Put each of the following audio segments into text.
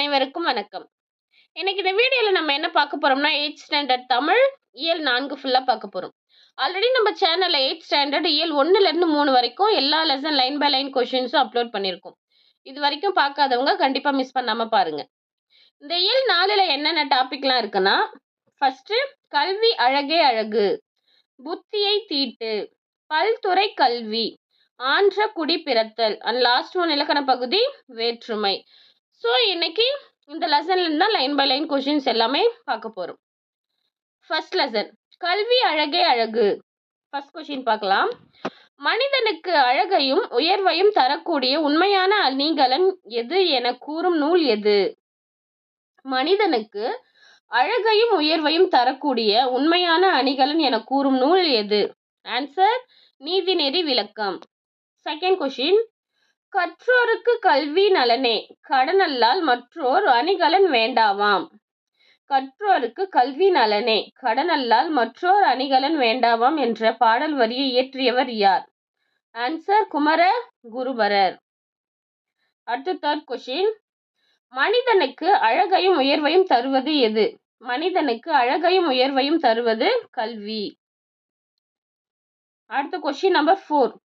அனைவருக்கும் வணக்கம். இன்னைக்கு இந்த வீடியோல நம்ம என்ன பார்க்க போறோம்னா, 8th ஸ்டாண்டர்ட் தமிழ் இயல் 4 ஃபுல்லா பார்க்க போறோம். ஆல்ரெடி நம்ம சேனல்ல 8th ஸ்டாண்டர்ட் இயல் 1ல இருந்து 3 வரைக்கும் எல்லா லெசன் லைன் பை லைன் கொஸ்டின்ஸும் அப்லோட் பண்ணியிருக்கோம். இது வரைக்கும் பார்க்காதவங்க கண்டிப்பா மிஸ் பண்ணாம பாருங்க. இந்த இயல் 4ல என்னென்ன டாபிக்லாம் இருக்குன்னா, ஃபர்ஸ்ட் கல்வி அழகே அழகு, புத்தியை தீட்டு, பல்துறை கல்வி, ஆன்ற குடி பிறத்தல் அண்ட் லாஸ்ட் ஒன் இலக்கண பகுதி வேற்றுமை. ஸோ இன்னைக்கு இந்த லெசன்ல இருந்தா லைன் பை லைன் கொஸ்டின்ஸ் எல்லாமே பார்க்க போறோம். ஃபர்ஸ்ட் லெசன் கல்வி அழகே அழகு. ஃபர்ஸ்ட் கொஸ்டின் பார்க்கலாம். மனிதனுக்கு அழகையும் உயர்வையும் தரக்கூடிய உண்மையான அணிகலன் எது என கூறும் நூல் எது? மனிதனுக்கு அழகையும் உயர்வையும் தரக்கூடிய உண்மையான அணிகலன் என கூறும் நூல் எது? ஆன்சர் நீதிநெறி விளக்கம். செகண்ட் கொஸ்டின் கற்றோருக்கு கல்வி நலனே கடனல்லால் மற்றோர் அணிகலன் வேண்டாவாம். கற்றோருக்கு கல்வி நலனே கடனல்லால் மற்றோர் அணிகலன் வேண்டாவாம் என்ற பாடல் வரியை இயற்றியவர் யார்? ஆன்சர் குமர குருபரர். அடுத்த தேர்ட் கொஸ்டின் மனிதனுக்கு அழகையும் உயர்வையும் தருவது எது? மனிதனுக்கு அழகையும் உயர்வையும் தருவது கல்வி. அடுத்த கொஸ்டின் நம்பர் 4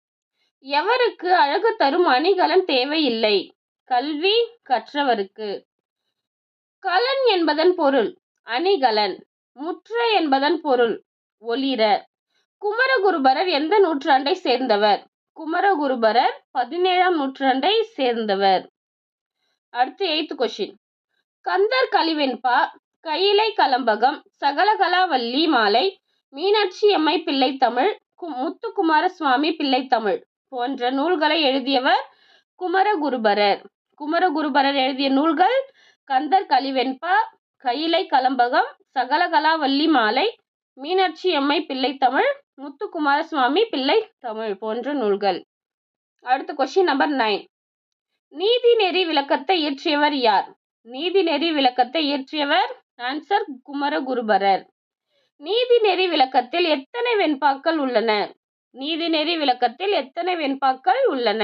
எவருக்கு அழகு தரும் அணிகலன் தேவையில்லை? கல்வி கற்றவருக்கு. கலன் என்பதன் பொருள் அணிகலன், முற்ற என்பதன் பொருள் ஒளிர. குமரகுருபரர் எந்த நூற்றாண்டை சேர்ந்தவர்? குமரகுருபரர் 17ஆம் நூற்றாண்டை சேர்ந்தவர். அடுத்து 8th கொஸ்டின் கந்தர் கலிவெண்பா, கையிலை கலம்பகம், சகலகலாவல்லி மாலை, மீனாட்சி அம்மை பிள்ளை தமிழ், முத்துக்குமார சுவாமி பிள்ளை தமிழ் போன்ற நூல்களை எழுதியவர் குமரகுருபரர். குமரகுருபரர் எழுதிய நூல்கள் கந்தர் கலிவெண்பா, கையிலை கலம்பகம், சகலகலாவல்லி மாலை, மீனாட்சி அம்மை பிள்ளை தமிழ், முத்துக்குமார சுவாமி பிள்ளை தமிழ் போன்ற நூல்கள். அடுத்த கொஸ்டின் நம்பர் 9 நீதிநெறி விளக்கத்தை இயற்றியவர் யார்? நீதிநெறி விளக்கத்தை இயற்றியவர் ஆன்சர் குமரகுருபரர். நீதிநெறி விளக்கத்தில் எத்தனை வெண்பாக்கள் உள்ளன? நீதிநெறி விளக்கத்தில் எத்தனை வெண்பாக்கள் உள்ளன?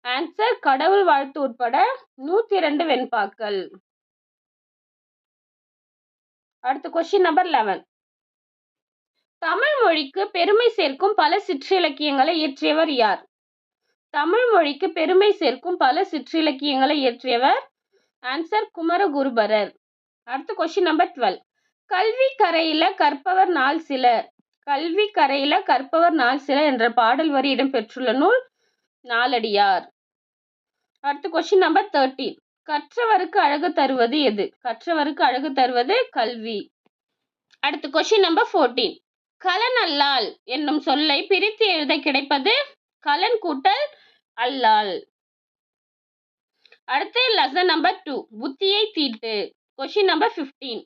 ஆன்சர் கடவுள் வாழ்த்து உட்பட 102 வெண்பாக்கள். அடுத்த கொஸ்டின் நம்பர் 11 தமிழ் மொழிக்கு பெருமை சேர்க்கும் பல சிற்றிலக்கியங்களை இயற்றியவர் யார்? தமிழ் மொழிக்கு பெருமை சேர்க்கும் பல சிற்றிலக்கியங்களை இயற்றியவர் ஆன்சர் குமரகுருபரர். அடுத்த கொஸ்டின் நம்பர் 12 கல்வி கரையில கற்பவர் நாள் சில, கல்வி கரையில கற்பவர் நாள் சில என்ற பாடல் வரி இடம்பெற்றுள்ள நூல் நாலடியார். அடுத்த கொஸ்டின் நம்பர் 13 கற்றவருக்கு அழகு தருவது எது? கற்றவருக்கு அழகு தருவது கல்வி. அடுத்த கொஸ்டின் நம்பர் 14 கலன் அல்லால் என்னும் சொல்லை பிரித்து எழுத கிடைப்பது கலன் கூட்டல் அல்லால். அடுத்து லெசன் நம்பர் 2 புத்தியை தீட்டு. கொஸ்டின் நம்பர் 15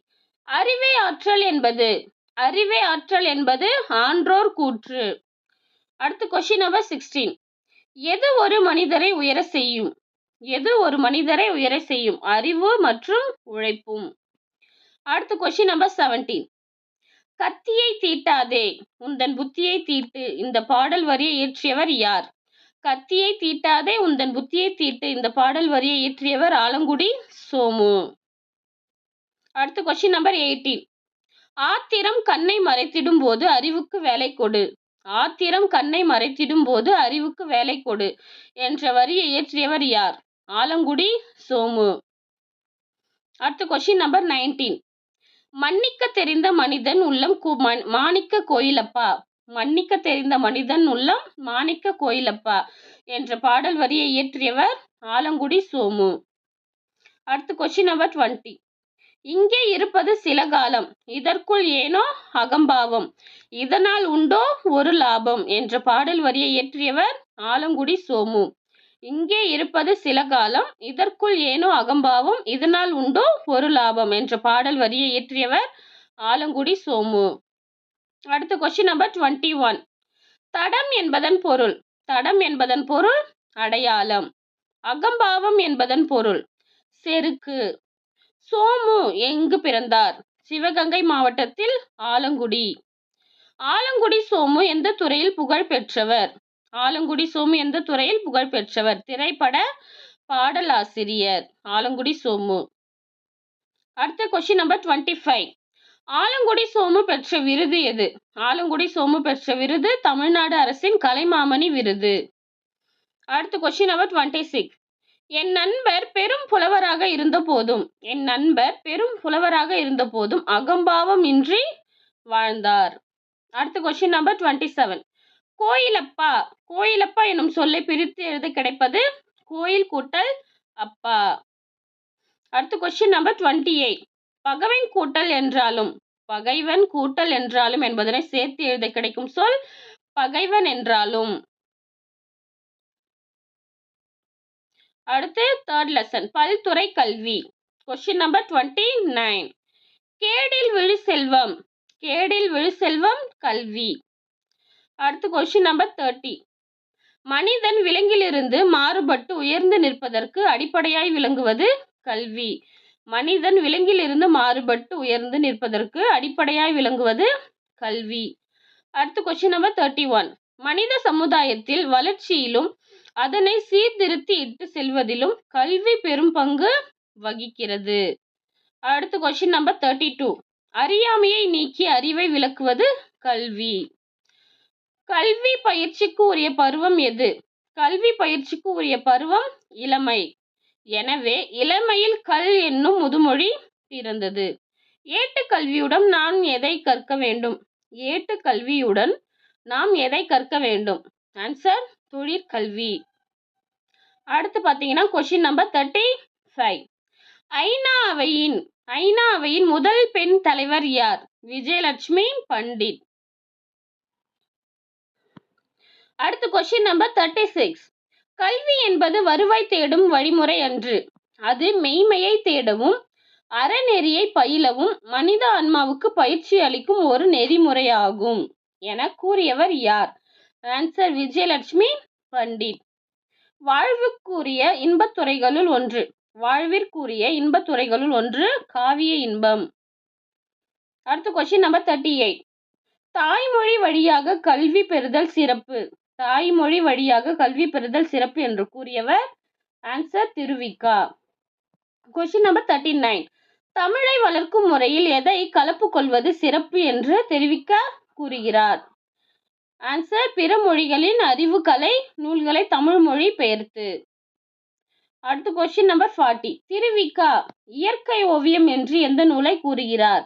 அறிவே ஆற்றல் என்பது, அறிவே ஆற்றல் என்பது ஆன்றோர் கூற்று. அடுத்து கொஸ்டின் நம்பர் 16 எது ஒரு மனிதரை உயர செய்யும்? எது ஒரு மனிதரை உயர செய்யும்? அறிவு மற்றும் உழைப்பும். அடுத்து கொஸ்டின் நம்பர் 17 கத்தியை தீட்டாதே உந்தன் புத்தியை தீட்டு இந்த பாடல் வரியை இயற்றியவர் யார்? கத்தியை தீட்டாதே உந்தன் புத்தியை தீட்டு இந்த பாடல் வரியை இயற்றியவர் ஆலங்குடி சோமு. அடுத்து கொஸ்டின் நம்பர் 18 ஆத்திரம் கண்ணை மறைத்திடும் போது அறிவுக்கு வேலை கொடு. ஆத்திரம் கண்ணை மறைத்திடும் போது அறிவுக்கு வேலை கொடு என்ற வரியை இயற்றியவர் யார்? ஆலங்குடி சோமு. அடுத்து கொஸ்டின் நம்பர் 19 மன்னிக்க தெரிந்த மனிதன் உள்ளம் மாணிக்க கோயிலப்பா. மன்னிக்க தெரிந்த மனிதன் உள்ளம் மாணிக்க கோயிலப்பா என்ற பாடல் வரியை இயற்றியவர் ஆலங்குடி சோமு. அடுத்து கொஸ்டின் நம்பர் 20 இங்கே இருப்பது சில காலம் இதற்குள் ஏனோ அகம்பாவம் இதனால் உண்டோ ஒரு லாபம் என்ற பாடல் வரியை இயற்றியவர் ஆலங்குடி சோமு. இங்கே இருப்பது சில காலம் இதற்குள் ஏனோ அகம்பாவம் இதனால் உண்டோ ஒரு லாபம் என்ற பாடல் வரியை இயற்றியவர் ஆலங்குடி சோமு. அடுத்த கொஸ்டின் நம்பர் 21 தடம் என்பதன் பொருள், தடம் என்பதன் பொருள் அடையாளம், அகம்பாவம் என்பதன் பொருள் செருக்கு. சோமு எங்கு பிறந்தார்? சிவகங்கை மாவட்டத்தில் ஆலங்குடி. ஆலங்குடி சோமு எந்த துறையில் புகழ் பெற்றவர்? ஆலங்குடி சோமு எந்த துறையில் புகழ் பெற்றவர்? திரைப்பட பாடலாசிரியர் ஆலங்குடி சோமு. அடுத்த கொஸ்டின் நம்பர் 25. ஆலங்குடி சோமு பெற்ற விருது எது? ஆலங்குடி சோமு பெற்ற விருது தமிழ்நாடு அரசின் கலைமாமணி விருது. அடுத்த கொஸ்டின் நம்பர் 26. என் நண்பர் பெரும் புலவராக இருந்த போதும் அகம்பாவம் இன்றி வாழ்ந்தார். அடுத்த கொஸ்டின் நம்பர் 27. கோயிலப்பா எனும் சொல்லை பிரித்து எழுத கிடைப்பது கோயில் கூட்டல் அப்பா. அடுத்த கொஸ்டின் நம்பர் 28. பகைவன் கூட்டல் என்றாலும் என்பதனை சேர்த்து எழுத கிடைக்கும் சொல் பகைவன் என்றாலும். அடுத்து தேர்ட் லெசன் பல்துறை கல்வி. Question number 29. கேடில் விழு செல்வம் கல்வி. அடுத்து கொஸ்டின் நம்பர் 30. மனிதன் விலங்கிலிருந்து மாறுபட்டு உயர்ந்து நிற்பதற்கு அடிப்படையாய் விளங்குவது கல்வி. மனிதன் விலங்கிலிருந்து மாறுபட்டு உயர்ந்து நிற்பதற்கு அடிப்படையாய் விளங்குவது கல்வி. அடுத்து கொஸ்டின் நம்பர் 31. மனித சமுதாயத்தில் வளர்ச்சியிலும் அதனை சீர்திருத்தி இட்டு செல்வதிலும் கல்வி பெரும் பங்கு வகிக்கிறது. அடுத்து கொஸ்டின் நம்பர் 32. அறியாமையை நீக்கி அறிவை விளக்குவது கல்வி. கல்வி பயிற்சிக்கு உரிய பருவம் எது? கல்வி பயிற்சிக்கு உரிய பருவம் இளமை. எனவே இளமையில் கல் என்னும் முதுமொழி பிறந்தது. ஏட்டுக்கல்வியுடன் நாம் எதை கற்க வேண்டும்? ஆன்சர் தொழிற்கல்வி. அடுத்து பார்த்தீங்கன்னா கொஸ்டின் நம்பர் 35. ஐநா அவையின் முதல் பெண் தலைவர் யார்? விஜயலட்சுமி பண்டிட். அடுத்து கொஸ்டின் நம்பர் 36. கல்வி என்பது வருவாய் தேடும் வழிமுறை அன்று, அது மெய்மையை தேடவும் அறநெறியை பயிலவும் மனித ஆன்மாவுக்கு பயிற்சி அளிக்கும் ஒரு நெறிமுறையாகும் என கூறியவர் யார்? ஆன்சர் விஜயலட்சுமி பண்டிட். வாழ்விற்குரிய இன்பத்துறைகளுள் ஒன்று காவிய இன்பம். அடுத்து கொஸ்டின் நம்பர் 38. தாய்மொழி வழியாக கல்வி பெறுதல் சிறப்பு என்று கூறியவர் ஆன்சர் திருவிக்கா. Question number 39. தமிழை வளர்க்கும் முறையில் எதை கலப்பு கொள்வது சிறப்பு என்று தெரிவிக்க கூறுகிறார்? ஆன்சர் பிற மொழிகளின் அறிவு கலை நூல்களை தமிழ் மொழி பெயர்த்து. அடுத்து கொஸ்டின் நம்பர் 40. திருவிக்கா இயற்கை ஓவியம் என்று எந்த நூலை கூறுகிறார்?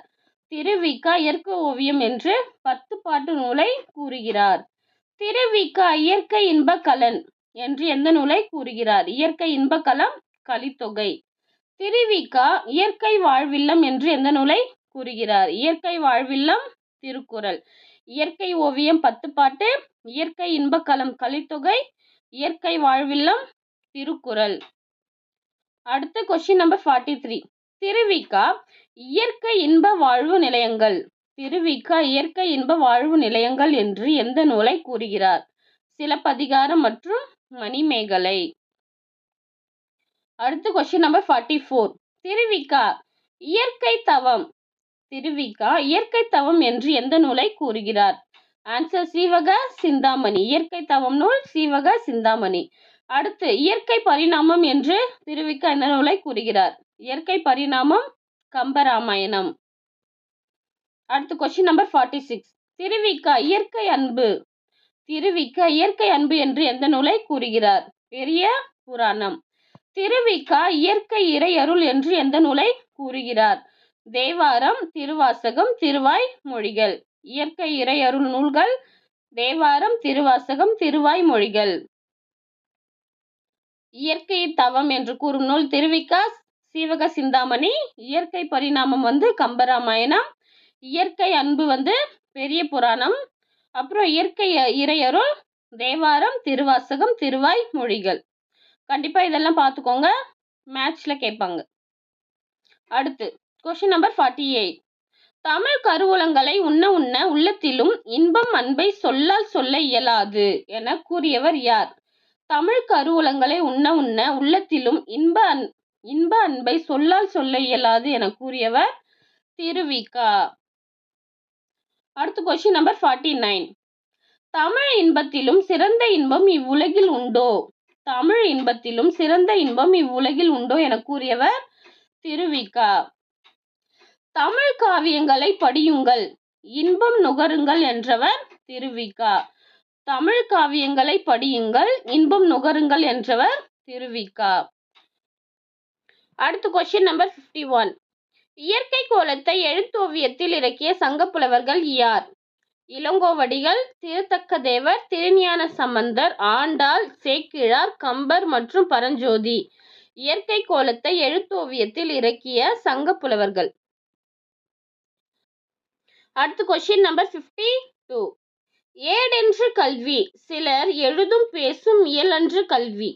திருவிக்கா இயற்கை ஓவியம் என்று 10 பாட்டு நூலை கூறுகிறார். திருவிக்கா இயற்கை இன்பக்கலன் என்று எந்த நூலை கூறுகிறார்? இயற்கை இன்பக்கலம் கலித்தொகை. திருவிக்கா இயற்கை வாழ்வில்லம் என்று எந்த நூலை கூறுகிறார்? இயற்கை வாழ்வில்லம் திருக்குறள். இயற்கை ஓவியம் 10 பாட்டு, இயற்கை இன்பக்கலம் கலித்தொகை, இயற்கை வாழ்வில்லம் திருக்குறள். அடுத்து கொஸ்டின் நம்பர் 43. திருவிக்கா இயற்கை இன்ப வாழ்வு நிலையங்கள் என்று எந்த நூலை கூறுகிறார்? சிலப்பதிகாரம் மற்றும் மணிமேகலை. அடுத்து கொஸ்டின் நம்பர் 44. திருவிக்கா இயற்கை தவம் என்று எந்த நூலை கூறுகிறார்? ஆன்சர் சீவக சிந்தாமணி. இயற்கை தவம் நூல் சீவக சிந்தாமணி. அடுத்து இயற்கை பரிணாமம் என்று திருவிக்கா எந்த நூலை கூறுகிறார்? இயற்கை பரிணாமம் கம்பராமாயணம். அடுத்து கொஸ்டின் நம்பர் 46. திருவிக்கா இயற்கை அன்பு என்று எந்த நூலை கூறுகிறார்? பெரிய புராணம். திருவிக்கா இயற்கை இறையருள் என்று எந்த நூலை கூறுகிறார்? தேவாரம், திருவாசகம், திருவாய் மொழிகள். இயற்கை இறையருள் நூல்கள் தேவாரம், திருவாசகம், திருவாய் மொழிகள். இயற்கை தவம் என்று கூறும் நூல் திருவிக்கா சீவக சிந்தாமணி. இயற்கை பரிணாமம் கம்பராமாயணம். இயற்கை அன்பு பெரிய புராணம். அப்புறம் இயற்கை இறையருள் தேவாரம், திருவாசகம், திருவாய் மொழிகள். கண்டிப்பா இதெல்லாம் பார்த்துக்கோங்க, மேட்ச்ல கேட்பாங்க. அடுத்து கொஸ்டின் நம்பர் 48. தமிழ் கருவூலங்களை உண்ண உள்ளத்திலும் இன்பம் அன்பை சொல்லால் சொல்ல இயலாது என கூறியவர் யார்? தமிழ் கருவூலங்களை உண்ண உள்ளத்திலும் இன்ப அன்பை சொல்லால் சொல்ல இயலாது என கூறியவர் திருவிக்கா. அடுத்து கொஸ்டின் நம்பர் 49. தமிழ் இன்பத்திலும் சிறந்த இன்பம் இவ்வுலகில் உண்டோ என கூறியவர் திருவிக்கா. தமிழ் காவியங்களை படியுங்கள், இன்பம் நுகருங்கள் என்றவர் திருவிக. தமிழ் காவியங்களை படியுங்கள், இன்பம் நுகருங்கள் என்றவர் திருவிக. அடுத்து கொஸ்டின் நம்பர் 51. இயற்கை கோலத்தை எழுத்தோவியத்தில் இறக்கிய சங்கப்புலவர்கள் யார்? இளங்கோவடிகள், திருத்தக்கதேவர், திருஞான சம்பந்தர், ஆண்டாள், சேக்கிழார், கம்பர் மற்றும் பரஞ்சோதி. இயற்கை கோலத்தை எழுத்தோவியத்தில் இறக்கிய சங்கப்புலவர்கள். அடுத்து கொஸ்டின் நம்பர் 52. ஏடென்று கல்வி, சிலர் எழுதும் பேசும் இயலன்று கல்வி,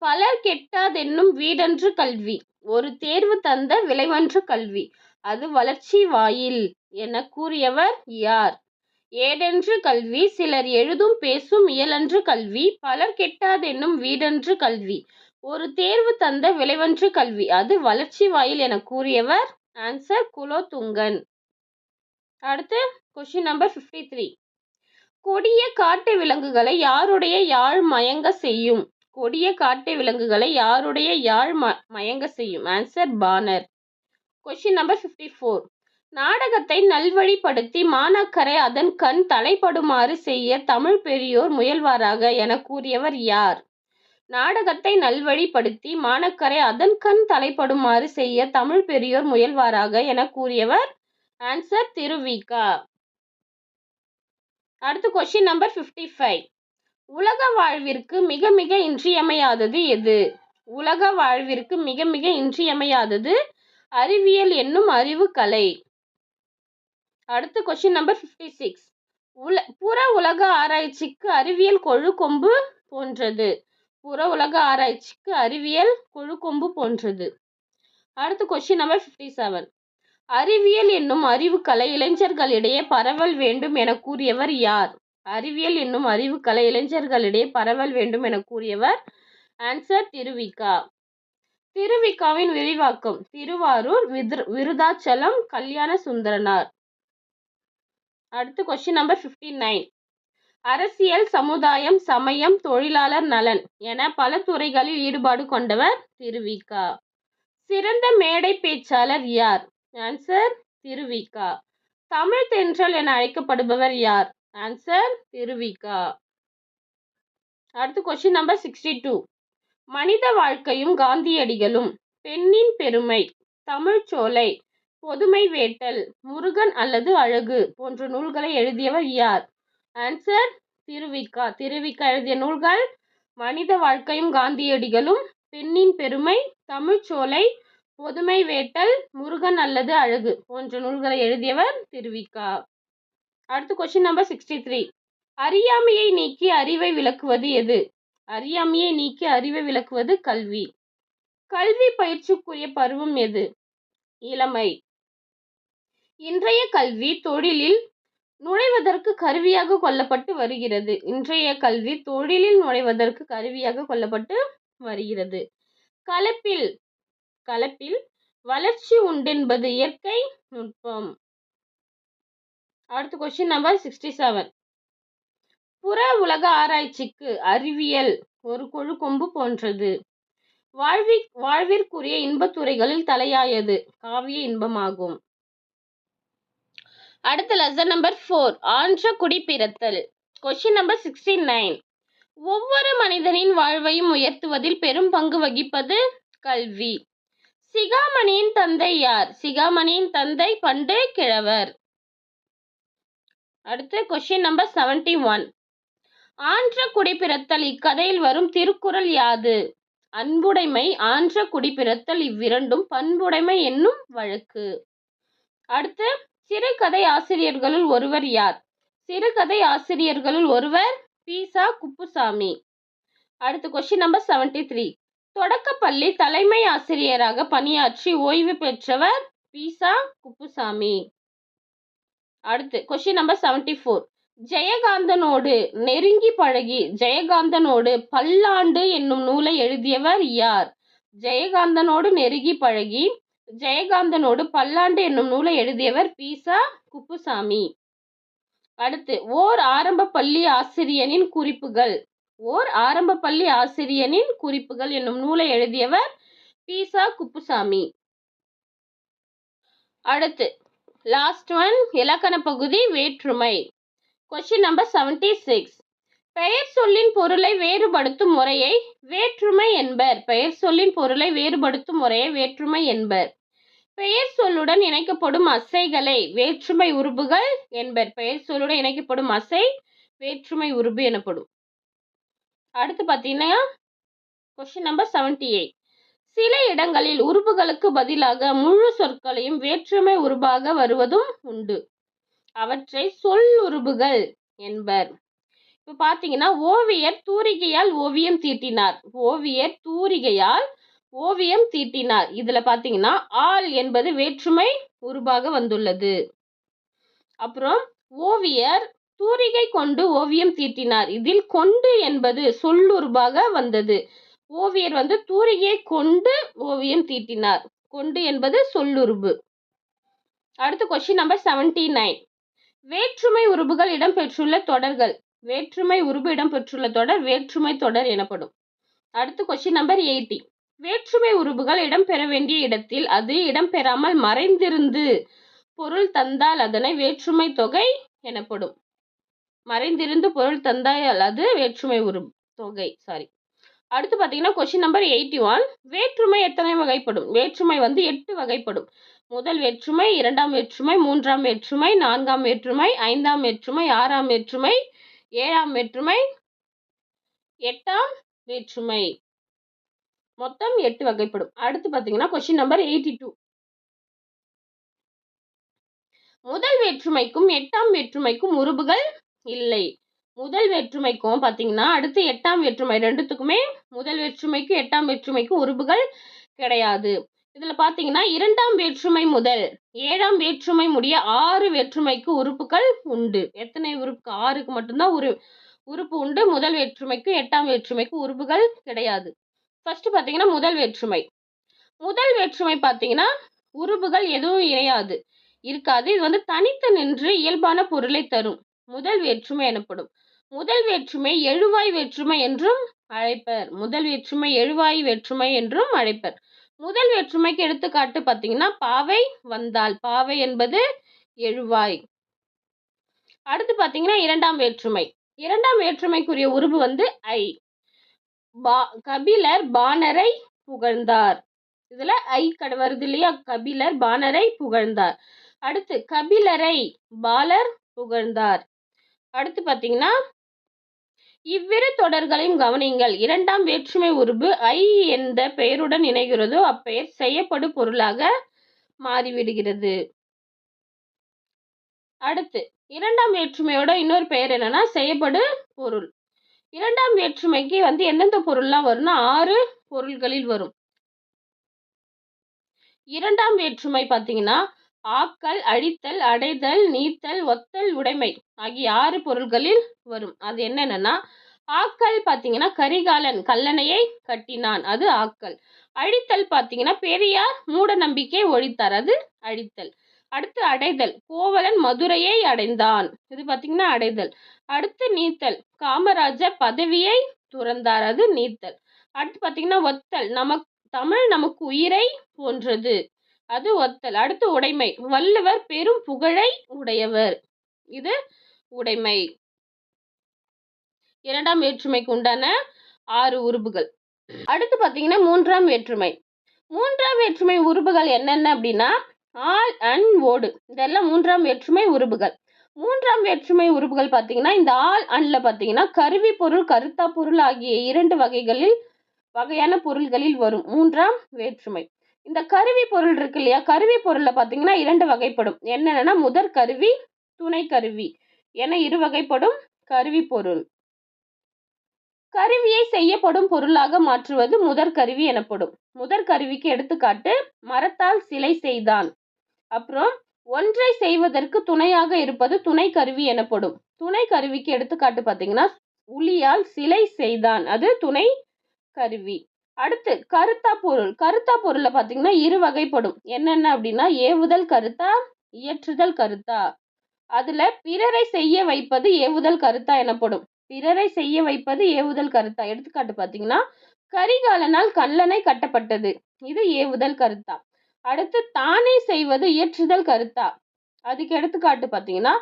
பலர் கெட்டாதென்னும் வீடன்று கல்வி, ஒரு தேர்வு தந்த விளைவன்று கல்வி, அது வளர்ச்சி வாயில் என கூறியவர் யார்? ஏடென்று கல்வி, சிலர் எழுதும் பேசும் இயலன்று கல்வி, பலர் கெட்டாதென்னும் வீடன்று கல்வி, ஒரு தேர்வு தந்த விளைவன்று கல்வி, அது வளர்ச்சி வாயில் என கூறியவர் ஆன்சர் குலோத்துங்கன். அடுத்து கொஸ்டின் நம்பர் 53. கொடிய காட்டு விலங்குகளை யாருடைய யாழ் மயங்க செய்யும்? கொடிய காட்டு விலங்குகளை யாருடைய யாழ் மயங்க செய்யும்? ஆன்சர் பாணர். Question number 54. நாடகத்தை நல்வழிப்படுத்தி மாணாக்கரை அதன் கண் தலைப்படுமாறு செய்ய தமிழ் பெரியோர் முயல்வாராக என கூறியவர் யார்? நாடகத்தை நல்வழிப்படுத்தி மாணாக்கரை அதன் கண் தலைப்படுமாறு செய்ய தமிழ் பெரியோர் முயல்வாராக என கூறியவர் ஆன்சர் திருவிக. அடுத்து கொஸ்டின் நம்பர் 55. உலக வாழ்விற்கு மிக மிக இன்றியமையாதது எது? உலக வாழ்விற்கு மிக மிக இன்றியமையாதது அறிவியல் என்னும் அறிவு கலை. அடுத்து கொஸ்டின் நம்பர் 56. புற உலக ஆராய்ச்சிக்கு அறிவியல் கொழுகொம்பு போன்றது. புற உலக ஆராய்ச்சிக்கு அறிவியல் கொழுகொம்பு போன்றது. அடுத்து கொஸ்டின் நம்பர் 57. அறிவியல் என்னும் அறிவு கலை இளைஞர்களிடையே பரவல் வேண்டும் என கூறியவர் யார்? அறிவியல் என்னும் அறிவு கலை இளைஞர்களிடையே பரவல் வேண்டும் என கூறியவர் ஆன்சர் திருவிக. திருவிகாவின் விரிவாக்கம் திருவாரூர், விருதாச்சலம், கல்யாண சுந்தரனார். அடுத்து கொஸ்டின் நம்பர் 59. அரசியல், சமுதாயம், சமயம், தொழிலாளர் நலன் என பல துறைகளில் ஈடுபாடு கொண்டவர் திருவிக. சிறந்த மேடை பேச்சாளர் யார்? ஆன்சர் திருவிக. தமிழ் தென்றல் என அழைக்கப்படுபவர் யார்? ஆன்சர் திருவிக. அடுத்து கொஸ்டின் நம்பர் 62. மனித வாழ்க்கையும் காந்தியடிகளும், பெண்ணின் பெருமை, தமிழ்ச்சோலை, பொதுமை வேட்டல், முருகன் அல்லது அழகு போன்ற நூல்களை எழுதியவர் யார்? ஆன்சர் திருவிக. திருவிக எழுதிய நூல்கள் மனித வாழ்க்கையும் காந்தியடிகளும், பெண்ணின் பெருமை, தமிழ்ச்சோலை, பொதுமை வேட்டல், முருகன் அல்லது அழகு போன்ற நூல்களை எழுதியவர் திருவிக. அடுத்து கொஸ்டின் நம்பர் 63. அறியாமையை நீக்கி அறிவை விளக்குவது எது? அறியாமையை நீக்கி அறிவை விளக்குவது கல்வி. கல்வி பயிற்சிக்குரிய பருவம் எது? இளமை. இன்றைய கல்வி தொழிலில் நுழைவதற்கு கருவியாக கொள்ளப்பட்டு வருகிறது. இன்றைய கல்வி தொழிலில் நுழைவதற்கு கருவியாக கொள்ளப்பட்டு வருகிறது. கலப்பில் வளர்ச்சி உண்டென்பது இயற்கை நுட்பம். அடுத்து கொஸ்டின் நம்பர் 67. புற உலக ஆராய்ச்சிக்கு அறிவியல் ஒரு கொழுகொம்பு போன்றது. வாழ்விற்குரிய இன்பத்துறைகளில் தலையாயது காவிய இன்பமாகும். அடுத்த லெசன் நம்பர் 4 ஆன்ற குடிப்பிறத்தல். Question number 69. ஒவ்வொரு மனிதனின் வாழ்வையும் உயர்த்துவதில் பெரும் பங்கு வகிப்பது கல்வி. சிகாமணியின் தந்தை யார்? சிகாமணியின் தந்தை பண்டு கிழவர். அடுத்து கொஸ்டின் நம்பர் 71. ஆன்ற குடிப்பிறத்தல் இக்கதையில் வரும் திருக்குறள் யாது? அன்புடைமை, ஆன்ற குடிப்பிறத்தல் இவ்விரண்டும் பண்புடைமை என்னும் வழக்கு. அடுத்து சிறுகதை ஆசிரியர்களுள் ஒருவர் யார்? சிறுகதை ஆசிரியர்களுள் ஒருவர் பீசா குப்புசாமி. அடுத்து கொஸ்டின் நம்பர் 73. தொடக்கப்பள்ளி தலைமை ஆசிரியராக பணியாற்றி ஓய்வு பெற்றவர் பீசா குப்புசாமி. அடுத்து கொஸ்டின் நம்பர் 74. ஜெயகாந்தனோடு நெருங்கி பழகி ஜெயகாந்தனோடு பல்லாண்டு என்னும் நூலை எழுதியவர் யார்? ஜெயகாந்தனோடு நெருங்கி பழகி ஜெயகாந்தனோடு பல்லாண்டு என்னும் நூலை எழுதியவர் பீசா குப்புசாமி. அடுத்து ஓர் ஆரம்ப பள்ளி ஆசிரியனின் குறிப்புகள். ஓர் ஆரம்ப பள்ளி ஆசிரியனின் குறிப்புகள் என்னும் நூலை எழுதியவர் பீசா குப்புசாமி. அடுத்து லாஸ்ட் ஒன் இலக்கண பகுதி வேற்றுமை. Question number 76. பெயர் சொல்லின் பொருளை வேறுபடுத்தும் முறையை வேற்றுமை என்பர். பெயர் சொல்லின் பொருளை வேறுபடுத்தும் முறையை வேற்றுமை என்பர். பெயர் சொல்லுடன் இணைக்கப்படும் அசைகளை வேற்றுமை உருபுகள் என்பர். பெயர் சொல்லுடன் இணைக்கப்படும் அசை வேற்றுமை உருபு எனப்படும். அடுத்து பார்த்தீங்கன்னா கொஸ்டின் நம்பர் 78. சில இடங்களில் உருபுகளுக்கு பதிலாக முழு சொற்களையும் வேற்றுமை உருபாக வருவதும் உண்டு. அவற்றை சொல் உருபுகள் என்பர். இப்போ பார்த்தீங்கன்னா ஓவியர் தூரிகையால் ஓவியம் தீட்டினார். ஓவியர் தூரிகையால் ஓவியம் தீட்டினார். இதுல பார்த்தீங்கன்னா ஆல் என்பது வேற்றுமை உருபாக வந்துள்ளது. அப்புறம் ஓவியர் தூரிகை கொண்டு ஓவியம் தீட்டினார். இதில் கொண்டு என்பது சொல்லுருபாக வந்தது. ஓவியர் தூரிகையை கொண்டு ஓவியம் தீட்டினார். கொண்டு என்பது சொல்லுருபு. அடுத்து கொஸ்டின் நம்பர் 79. வேற்றுமை உருபுகள் இடம்பெற்றுள்ள தொடர்கள். வேற்றுமை உருபு இடம்பெற்றுள்ள தொடர் வேற்றுமை தொடர் எனப்படும். அடுத்து கொஸ்டின் நம்பர் 80. வேற்றுமை உருபுகள் இடம்பெற வேண்டிய இடத்தில் அது இடம்பெறாமல் மறைந்திருந்து பொருள் தந்தால் அதனை வேற்றுமை தொகை எனப்படும். மறைந்திருந்து பொருள் தந்தால் அது வேற்றுமை உருபு தொகை. அடுத்து பார்த்தீங்கன்னா கொஸ்டின் நம்பர் 81. வேற்றுமை எத்தனை வகைப்படும்? வேற்றுமை 8 வகைப்படும். முதல் வேற்றுமை, இரண்டாம் வேற்றுமை, மூன்றாம் வேற்றுமை, நான்காம் வேற்றுமை, ஐந்தாம் வேற்றுமை, ஆறாம் வேற்றுமை, ஏழாம் வேற்றுமை, எட்டாம் வேற்றுமை. மொத்தம் 8 வகைப்படும். அடுத்து பார்த்தீங்கன்னா கொஸ்டின் நம்பர் 82. முதல் வேற்றுமைக்கும் எட்டாம் வேற்றுமைக்கும் உருபுகள் இல்லை. முதல் வேற்றுமைக்கும் பார்த்தீங்கன்னா அடுத்து எட்டாம் வேற்றுமை ரெண்டுத்துக்குமே முதல் வேற்றுமைக்கு எட்டாம் வேற்றுமைக்கு உருபுகள் கிடையாது. இதுல பார்த்தீங்கன்னா இரண்டாம் வேற்றுமை முதல் ஏழாம் வேற்றுமை முடிய 6 வேற்றுமைக்கு உறுப்புகள் உண்டு. எத்தனை உறுப்பு? 6க்கு மட்டும்தான் உறுப்பு உண்டு. முதல் வேற்றுமைக்கு எட்டாம் வேற்றுமைக்கு உறுப்புகள் கிடையாது. ஃபர்ஸ்ட் பார்த்தீங்கன்னா முதல் வேற்றுமை. முதல் வேற்றுமை பார்த்தீங்கன்னா உறுப்புகள் எதுவும் இணையாது, இருக்காது. இது தனித்து நின்று இயல்பான பொருளை தரும். முதல் வேற்றுமை எனப்படும். முதல் வேற்றுமை எழுவாய் வேற்றுமை என்றும் அழைப்பர். முதல் வேற்றுமை எழுவாய் வேற்றுமை என்றும் அழைப்பர். முதல் வேற்றுமைக்கு எடுத்துக்காட்டு பார்த்தீங்கன்னா பாவை வந்தால். பாவை என்பது எழுவாய். அடுத்து பார்த்தீங்கன்னா இரண்டாம் வேற்றுமை. இரண்டாம் வேற்றுமைக்குரிய உருபு ஐ. கபிலர் பாணரை புகழ்ந்தார். இதுல ஐ வருது இல்லையா? கபிலர் பாணரை புகழ்ந்தார். அடுத்து கபிலரை பாலர் புகழ்ந்தார். அடுத்து பார்த்தீங்கன்னா இவ்விரு தொடர்களையும் கவனியுங்கள். இரண்டாம் வேற்றுமை உருபு ஐ என்ற பெயருடன் இணைகிறதோ அப்பெயர் செய்யப்படும் பொருளாக மாறிவிடுகிறது. அடுத்து இரண்டாம் வேற்றுமையோட இன்னொரு பெயர் என்னன்னா செய்யப்படு பொருள். இரண்டாம் வேற்றுமைக்கு எந்தெந்த பொருள்லாம் வரும்னா 6 பொருள்களில் வரும். இரண்டாம் வேற்றுமை பார்த்தீங்கன்னா ஆக்கல், அழித்தல், அடைதல், நீத்தல், ஒத்தல், உடைமை ஆகிய 6 பொருள்களில் வரும். அது என்னன்னா ஆக்கல் பார்த்தீங்கன்னா கரிகாலன் கல்லணையை கட்டினான், அது ஆக்கல். அழித்தல் பார்த்தீங்கன்னா பெரியார் மூட நம்பிக்கை ஒழித்தார், அது அழித்தல். அடுத்து அடைதல், கோவலன் மதுரையை அடைந்தான், இது பார்த்தீங்கன்னா அடைதல். அடுத்து நீத்தல், காமராஜர் பதவியை துறந்தார், அது நீத்தல். அடுத்து பார்த்தீங்கன்னா ஒத்தல், தமிழ் நமக்கு உயிரை போன்றது, அது ஒத்தல். அடுத்து உடைமை, வள்ளுவர் பெரும் புகழை உடையவர், இது உடைமை. இரண்டாம் வேற்றுமைக்கு உண்டான 6 உருபுகள். அடுத்து பார்த்தீங்கன்னா மூன்றாம் வேற்றுமை. மூன்றாம் வேற்றுமை உருபுகள் என்னென்ன அப்படின்னா ஆல், அன், ஓடு, இதெல்லாம் மூன்றாம் வேற்றுமை உருபுகள். மூன்றாம் வேற்றுமை உருபுகள் பார்த்தீங்கன்னா இந்த ஆல், அன்ல பார்த்தீங்கன்னா கருவி பொருள், கருத்தா பொருள் ஆகிய 2 வகையான பொருள்களில் வரும் மூன்றாம் வேற்றுமை. இந்த கருவி பொருள் இருக்கு இல்லையா? கருவி பொருள்ல பார்த்தீங்கன்னா 2 வகைப்படும். என்னென்னா முதற் கருவி, துணை கருவி என 2 வகைப்படும் கருவி பொருள். கருவியை செய்யப்படும் பொருளாக மாற்றுவது முதற் கருவி எனப்படும். முதற் கருவிக்கு எடுத்துக்காட்டு மரத்தால் சிலை செய்தான். அப்புறம் ஒன்றை செய்வதற்கு துணையாக இருப்பது துணை கருவி எனப்படும். துணை கருவிக்கு எடுத்துக்காட்டு பார்த்தீங்கன்னா உளியால் சிலை செய்தான், அது துணை கருவி. அடுத்து கருத்தா பொருள். கருத்தா பொருள்ல பார்த்தீங்கன்னா 2 வகைப்படும். என்னென்ன அப்படின்னா ஏவுதல் கருத்தா, இயற்றுதல் கருத்தா. அதுல பிறரை செய்ய வைப்பது ஏவுதல் கருத்தா எனப்படும். பிறரை செய்ய வைப்பது ஏவுதல் கருத்தா. எடுத்துக்காட்டு பார்த்தீங்கன்னா கரிகாலனால் கல்லணை கட்டப்பட்டது, இது ஏவுதல் கருத்தா. அடுத்து தானே செய்வது இயற்றுதல் கருத்தா? அதுக்கு எடுத்துக்காட்டு பார்த்தீங்கன்னா,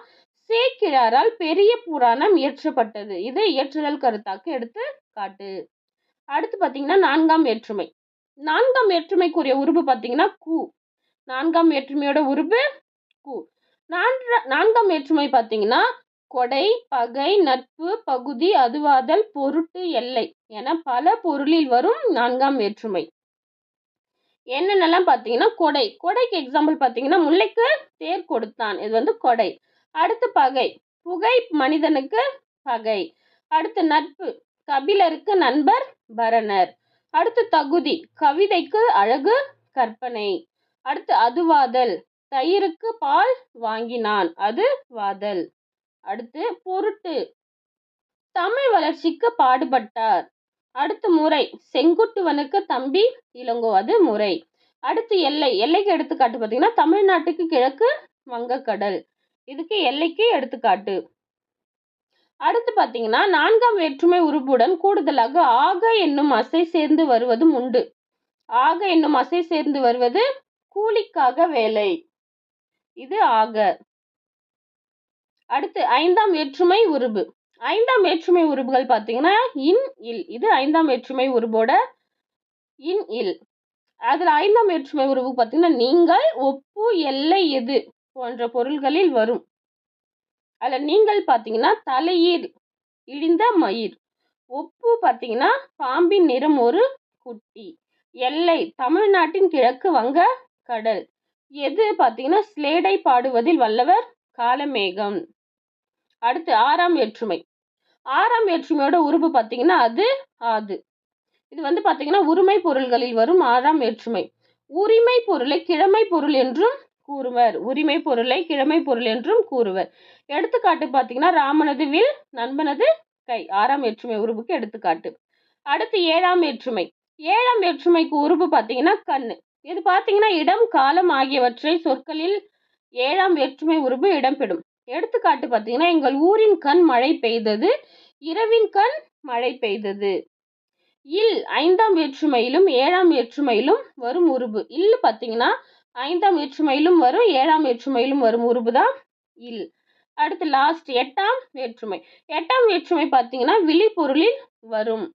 சேக்கிழாரால் பெரிய புராணம் இயற்றப்பட்டது. இது இயற்றுதல் கருத்தாக்கு எடுத்துக்காட்டு. அடுத்து பார்த்தீங்கன்னா, 4ஆம் வேற்றுமை. 4ஆம் வேற்றுமைக்குரிய உருபு பார்த்தீங்கன்னா கு. 4ஆம் வேற்றுமையோட உருபு கு. 4ஆம் வேற்றுமை பார்த்தீங்கன்னா, கொடை, பகை, நட்பு, பகுதி, அதுவாதல், பொருட்டு, எல்லை என பல பொருளில் வரும் 4ஆம் வேற்றுமை. என்னென்னலாம் பார்த்தீங்கன்னா, கொடை. கொடைக்கு எக்ஸாம்பிள் பார்த்தீங்கன்னா, முல்லைக்கு தேர் கொடுத்தான். இது வந்து கொடை. அடுத்து பகை. புகை மனிதனுக்கு பகை. அடுத்து நட்பு. கபிலருக்கு நண்பர் பரணர். அடுத்து தகுதி. கவிதைக்கு அழகு கற்பனை. அடுத்து அதுவாதல். தயிருக்கு பால் வாங்கினான். அது வாதல். அடுத்து பொருட்டு. தமிழ் வளர்ச்சிக்கு பாடுபட்டார். அடுத்து முறை. செங்குட்டுவனுக்கு தம்பி இளங்கோ. அது முறை. அடுத்து எல்லை. எல்லைக்கு எடுத்துக்காட்டு பார்த்தீங்கன்னா, தமிழ்நாட்டுக்கு கிழக்கு வங்கக்கடல். இதுக்கு எல்லைக்கு எடுத்துக்காட்டு. அடுத்து பார்த்தீங்கன்னா, 4ஆம் வேற்றுமை உருபுடன் கூடுதலாக ஆக என்னும் அசை சேர்ந்து வருவதும் உண்டு. ஆக என்னும் அசை சேர்ந்து வருவது கூலிக்காக வேலை. இது ஆக. அடுத்து 5ஆம் வேற்றுமை உருபு. 5ஆம் வேற்றுமை உருபுகள் பார்த்தீங்கன்னா, இன், இல். இது 5ஆம் வேற்றுமை உருபோட இன், இல். அதில் 5ஆம் வேற்றுமை உருவு பார்த்தீங்கன்னா, நீங்கள், ஒப்பு, எல்லை, எது போன்ற பொருள்களில் வரும். அதில் நீங்கள் பார்த்தீங்கன்னா, தலையீர், இழிந்த மயிர். ஒப்பு பார்த்தீங்கன்னா, பாம்பின் நிறம் ஒரு குட்டி. எல்லை, தமிழ்நாட்டின் கிழக்கு வங்க கடல். எது பார்த்தீங்கன்னா, ஸ்லேடை பாடுவதில் வல்லவர் காலமேகம். அடுத்து 6ஆம் வேற்றுமை. 6ஆம் வேற்றுமையோட உருபு பார்த்தீங்கன்னா, அது, ஆது. இது வந்து பார்த்தீங்கன்னா, உரிமை பொருள்களில் வரும் 6ஆம் வேற்றுமை. உரிமை பொருளை கிழமை பொருள் என்றும் கூறுவர். உரிமை பொருளை கிழமை பொருள் என்றும் கூறுவர். எடுத்துக்காட்டு பார்த்தீங்கன்னா, ராமனது வில், நண்பனது கை. 6ஆம் வேற்றுமை உருபுக்கு எடுத்துக்காட்டு. அடுத்து 7ஆம் வேற்றுமை. 7ஆம் வேற்றுமைக்கு உருபு பார்த்தீங்கன்னா, கண்ணு. இது பார்த்தீங்கன்னா, இடம், காலம் ஆகியவற்றை சொற்களில் 7ஆம் வேற்றுமை உருபு இடம்பெறும். எடுத்துக்காட்டு பார்த்தீங்கன்னா, எங்கள் ஊரின் கண் மழை பெய்தது, இரவின் கண் மழை பெய்தது. இல் 5ஆம் வேற்றுமையிலும் 7ஆம் வேற்றுமையிலும் வரும் உருபு. இல் பார்த்தீங்கன்னா, 5ஆம் வேற்றுமையிலும் வரும், 7ஆம் வேற்றுமையிலும் வரும் உருபு தான் இல். அடுத்து லாஸ்ட் 8ஆம் வேற்றுமை. 8ஆம் வேற்றுமை பார்த்தீங்கன்னா, விழி பொருளில் வரும்.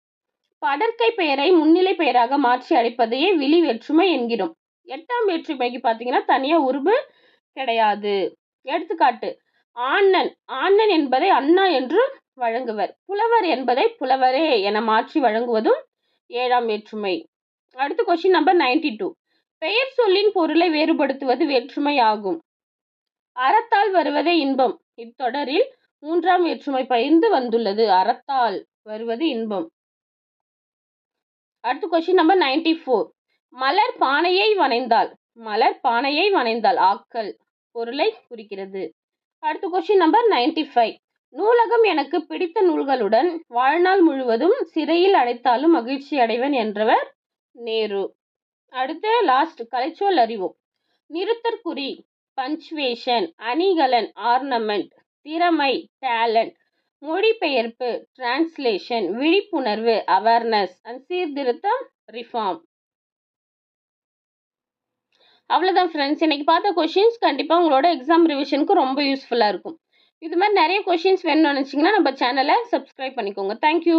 படற்கை பெயரை முன்னிலை பெயராக மாற்றி அழைப்பதையே விழி வேற்றுமை என்கிறோம். 8ஆம் வேற்றுமைக்கு பார்த்தீங்கன்னா, தனியா உருபு கிடையாது. எடுத்துக்காட்டு, ஆண்ணன். ஆண்ணன் என்பதை அண்ணா என்று வழங்குவர். புலவர் என்பதை புலவரே என மாற்றி வழங்குவதும் 7ஆம் வேற்றுமை. அடுத்து கொஸ்டின் நம்பர் 92. பெயர் சொல்லின் பொருளை வேறுபடுத்துவது வேற்றுமை ஆகும். அறத்தால் வருவதே இன்பம். இத்தொடரில் 3ஆம் வேற்றுமை பயிர்ந்து வந்துள்ளது. அறத்தால் வருவது இன்பம். அடுத்து கொஸ்டின் நம்பர் 94. மலர் பானையை வனைந்தால். மலர் பானையை வனைந்தால் ஆக்கல் பொருளை குறிக்கிறது. அடுத்து கொஸ்டின் நம்பர் 95. நூலகம் எனக்கு பிடித்த நூல்களுடன் வாழ்நாள் முழுவதும் சிறையில் அடைத்தாலும் மகிழ்ச்சி அடைவன் என்றவர் நேரு. அடுத்து லாஸ்ட் கலைச்சொல் அறிவோம். நிறுத்தற்குறி, பஞ்சுவேஷன், அணிகலன், ஆர்னமெண்ட், திறமை, டேலண்ட், மொழிபெயர்ப்பு, டிரான்ஸ்லேஷன், விழிப்புணர்வு, அவேர்னஸ் அண்ட் சீர்திருத்தம், ரிஃபார்ம். அவ்வளோதான் ஃப்ரெண்ட்ஸ். இன்னைக்கு பார்த்த கொஷின்ஸ் கண்டிப்பாக உங்களோட எக்ஸாம் ரிவிஷனுக்கு ரொம்ப யூஸ்ஃபுல்லாக இருக்கும். இது மாதிரி நிறைய கொஷின்ஸ் வேணும்னு நினச்சிங்கன்னா நம்ம சேனலை சப்ஸ்கிரைப் பண்ணிக்கோங்க. தேங்க்யூ.